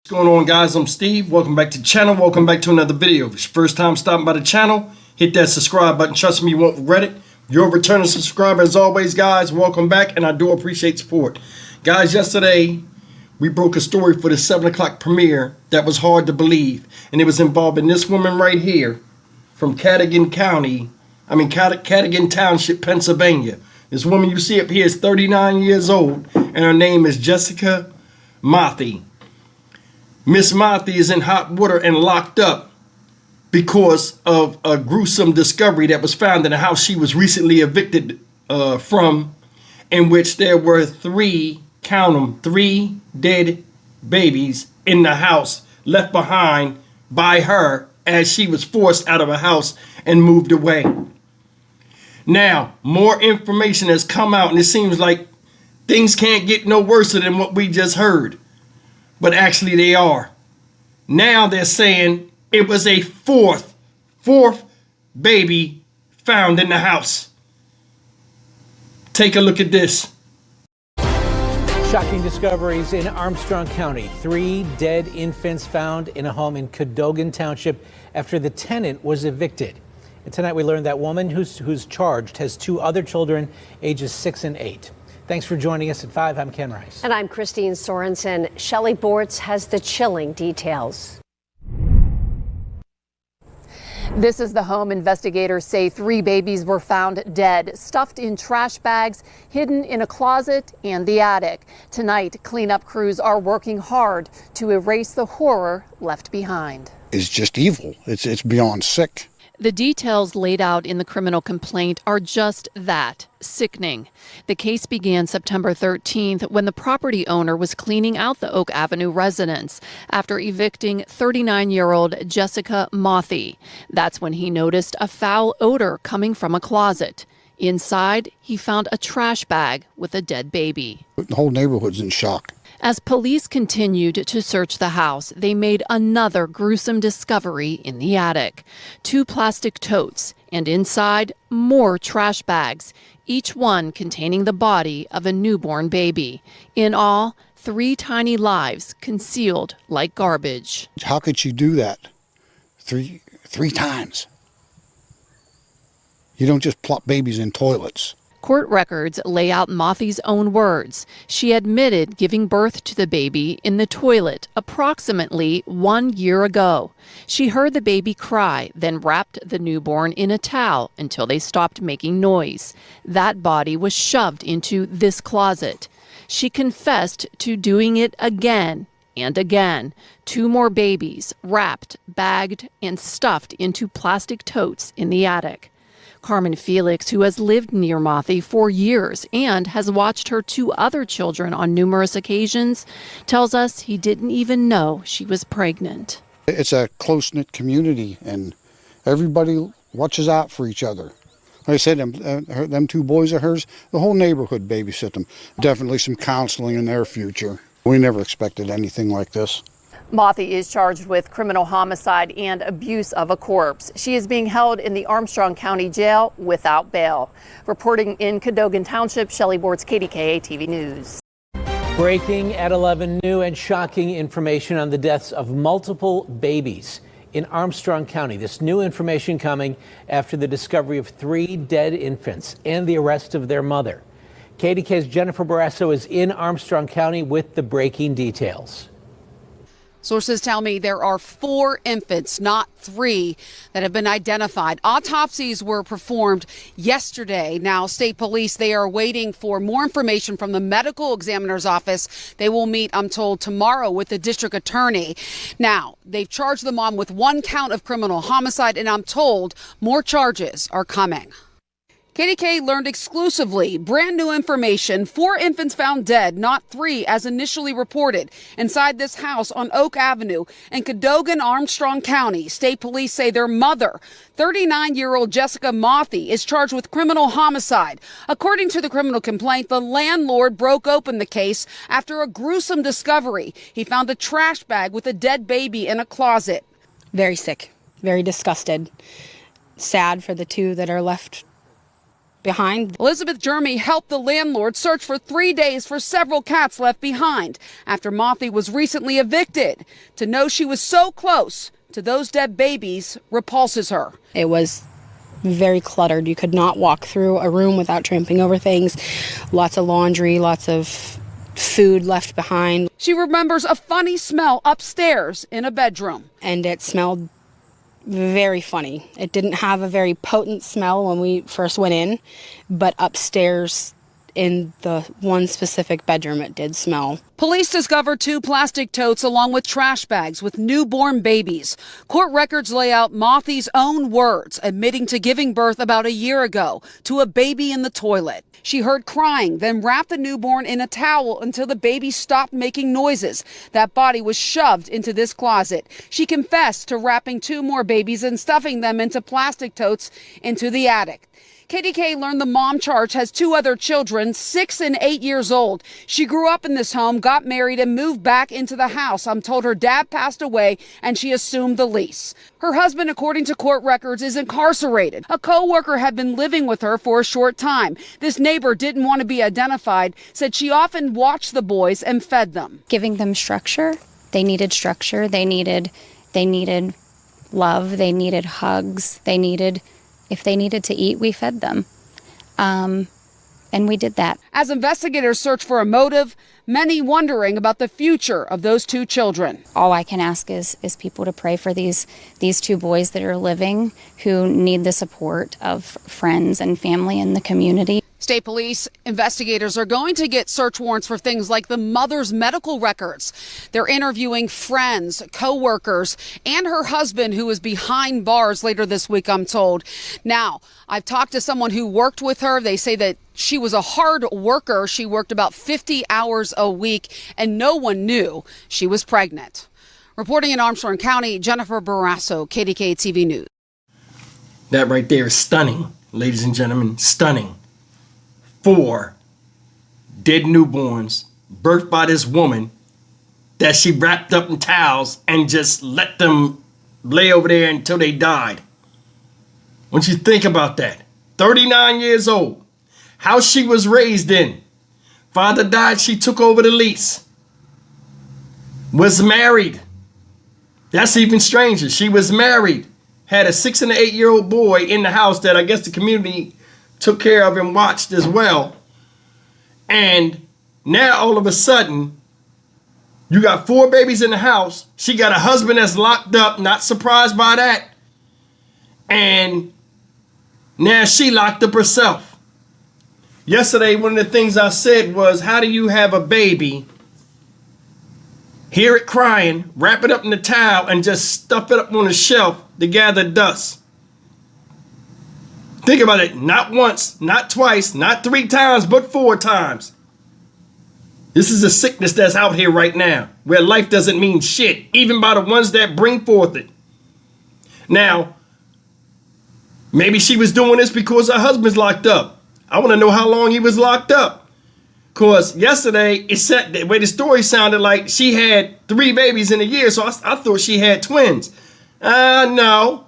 What's going on, guys? I'm Steve. Welcome back to the channel. Welcome back to another video. If it's your first time stopping by the channel, hit that subscribe button. Trust me, you won't regret it. You're a returning subscriber as always, guys. Welcome back, and I do appreciate support. Guys, yesterday we broke a story for the 7 o'clock premiere that was hard to believe, and it was involving this woman right here from Cadogan Township, Pennsylvania. This woman you see up here is 39 years old, and her name is Jessica Mothy. Miss Mothy is in hot water and locked up because of a gruesome discovery that was found in a house she was recently evicted from, in which there were three dead babies in the house left behind by her as she was forced out of a house and moved away. Now, more information has come out, and it seems like things can't get no worse than what we just heard. But actually they are. Now they're saying it was a fourth baby found in the house. Take a look at this. Shocking discoveries in Armstrong County. 3 dead infants found in a home in Cadogan Township after the tenant was evicted. And tonight we learned that woman who's charged has 2 other children, ages 6 and 8. Thanks for joining us at 5. I'm Ken Rice. And I'm Christine Sorensen. Shelley Bortz has the chilling details. This is the home investigators say 3 babies were found dead, stuffed in trash bags, hidden in a closet and the attic. Tonight, cleanup crews are working hard to erase the horror left behind. It's just evil. It's beyond sick. The details laid out in the criminal complaint are just that, sickening. The case began September 13th when the property owner was cleaning out the Oak Avenue residence after evicting 39-year-old Jessica Mothy. That's when he noticed a foul odor coming from a closet. Inside, he found a trash bag with a dead baby. The whole neighborhood's in shock. As police continued to search the house, they made another gruesome discovery in the attic. 2 plastic totes, and inside, more trash bags, each one containing the body of a newborn baby. In all, 3 tiny lives concealed like garbage. How could she do that? Three times. You don't just plop babies in toilets. Court records lay out Mothy's own words. She admitted giving birth to the baby in the toilet approximately 1 year ago. She heard the baby cry, then wrapped the newborn in a towel until they stopped making noise. That body was shoved into this closet. She confessed to doing it again and again. 2 more babies, wrapped, bagged, and stuffed into plastic totes in the attic. Carmen Felix, who has lived near Mothy for years and has watched her 2 other children on numerous occasions, tells us he didn't even know she was pregnant. It's a close-knit community, and everybody watches out for each other. Like I said, them 2 boys of hers, the whole neighborhood babysit them. Definitely some counseling in their future. We never expected anything like this. Mothy is charged with criminal homicide and abuse of a corpse. She is being held in the Armstrong County Jail without bail. Reporting in Cadogan Township, Shelley Bortz, KDKA TV News. Breaking at 11, new and shocking information on the deaths of multiple babies in Armstrong County. This new information coming after the discovery of 3 dead infants and the arrest of their mother. KDK's Jennifer Barrasso is in Armstrong County with the breaking details. Sources tell me there are 4 infants, not 3, that have been identified. Autopsies were performed yesterday. Now, state police, they are waiting for more information from the medical examiner's office. They will meet, I'm told, tomorrow with the district attorney. Now, they've charged the mom with 1 count of criminal homicide, and I'm told more charges are coming. KDK learned exclusively brand new information. 4 infants found dead, not 3 as initially reported, inside this house on Oak Avenue in Cadogan, Armstrong County. State police say their mother, 39-year-old Jessica Mothy, is charged with criminal homicide. According to the criminal complaint, the landlord broke open the case after a gruesome discovery. He found a trash bag with a dead baby in a closet. Very sick, very disgusted, sad for the 2 that are left behind. Elizabeth Jeremy helped the landlord search for 3 days for several cats left behind after Mothy was recently evicted. To know she was so close to those dead babies repulses her. It was very cluttered. You could not walk through a room without tramping over things. Lots of laundry, lots of food left behind. She remembers a funny smell upstairs in a bedroom. And it smelled very funny. It didn't have a very potent smell when we first went in, but upstairs in the one specific bedroom it did smell. Police discovered 2 plastic totes along with trash bags with newborn babies. Court records lay out Mothy's own words, admitting to giving birth about a year ago to a baby in the toilet. She heard crying, then wrapped the newborn in a towel until the baby stopped making noises. That body was shoved into this closet. She confessed to wrapping 2 more babies and stuffing them into plastic totes into the attic. KDK learned the mom charge has 2 other children, 6 and 8 years old. She grew up in this home, got married, and moved back into the house. I'm told her dad passed away and she assumed the lease. Her husband, according to court records, is incarcerated. A co-worker had been living with her for a short time. This neighbor didn't want to be identified, said she often watched the boys and fed them. Giving them structure. They needed structure. They needed love. They needed hugs. If they needed to eat, we fed them. And we did that. As investigators search for a motive, many wondering about the future of those 2 children. All I can ask is people to pray for these 2 boys that are living who need the support of friends and family in the community. State police investigators are going to get search warrants for things like the mother's medical records. They're interviewing friends, co-workers, and her husband, who is behind bars later this week, I'm told. Now, I've talked to someone who worked with her. They say that she was a hard worker. She worked about 50 hours a week, and no one knew she was pregnant. Reporting in Armstrong County, Jennifer Barrasso, KDK TV News. That right there is stunning, ladies and gentlemen, stunning. 4 dead newborns birthed by this woman that she wrapped up in towels and just let them lay over there until they died. When you think about that, 39 years old, how she was raised in. Father died, she took over the lease. Was married. That's even stranger. She was married. Had a 6 and 8-year-old boy in the house that I guess the community took care of and watched as well. And now all of a sudden, you got 4 babies in the house. She got a husband that's locked up, not surprised by that. And now she locked up herself. Yesterday, one of the things I said was, how do you have a baby, hear it crying, wrap it up in a towel, and just stuff it up on a shelf to gather dust? Think about it. Not once, not twice, not 3 times, but 4 times. This is a sickness that's out here right now, where life doesn't mean shit, even by the ones that bring forth it. Now, maybe she was doing this because her husband's locked up. I want to know how long he was locked up. Because yesterday, it said, the way the story sounded like she had 3 babies in a year, so I thought she had twins. No.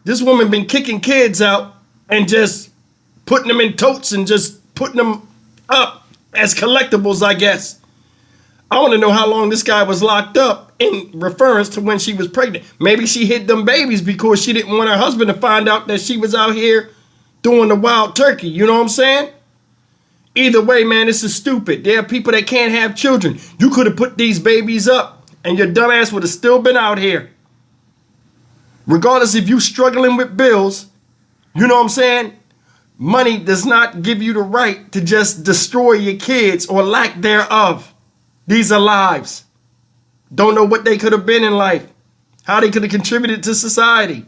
This woman been kicking kids out and just putting them in totes and just putting them up as collectibles, I guess. I want to know how long this guy was locked up in reference to when she was pregnant. Maybe she hid them babies because she didn't want her husband to find out that she was out here doing the wild turkey. You know what I'm saying? Either way, man, this is stupid. There are people that can't have children. You could have put these babies up and your dumbass would have still been out here. Regardless if you struggling with bills, you know what I'm saying? Money does not give you the right to just destroy your kids or lack thereof. These are lives. Don't know what they could have been in life, how they could have contributed to society.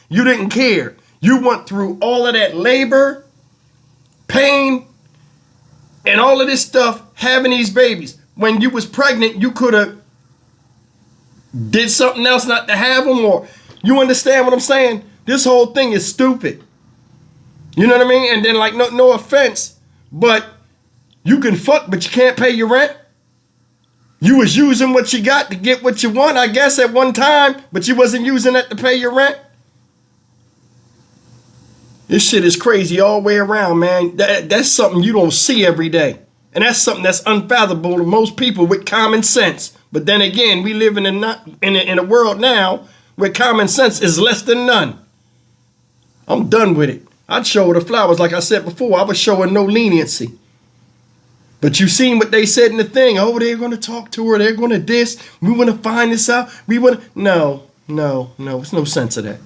You didn't care. You went through all of that labor, pain, and all of this stuff having these babies. When you was pregnant, you could have did something else not to have them, or you understand what I'm saying? This whole thing is stupid. You know what I mean? And then, like, no offense, but you can fuck, but you can't pay your rent. You was using what you got to get what you want, I guess, at one time, but you wasn't using that to pay your rent. This shit is crazy all the way around, man. That's something you don't see every day. And that's something that's unfathomable to most people with common sense. But then again, we live in a world now where common sense is less than none. I'm done with it. I'd show her the flowers like I said before. I was showing no leniency. But you seen what they said in the thing. Oh, they're going to talk to her. They're going to this. We want to find this out. We want to... No. There's no sense of that.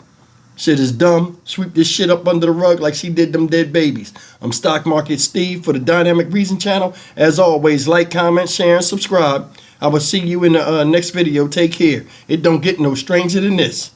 Shit is dumb. Sweep this shit up under the rug like she did them dead babies. I'm Stock Market Steve for the Dynamic Reason channel. As always, like, comment, share, and subscribe. I will see you in the next video. Take care. It don't get no stranger than this.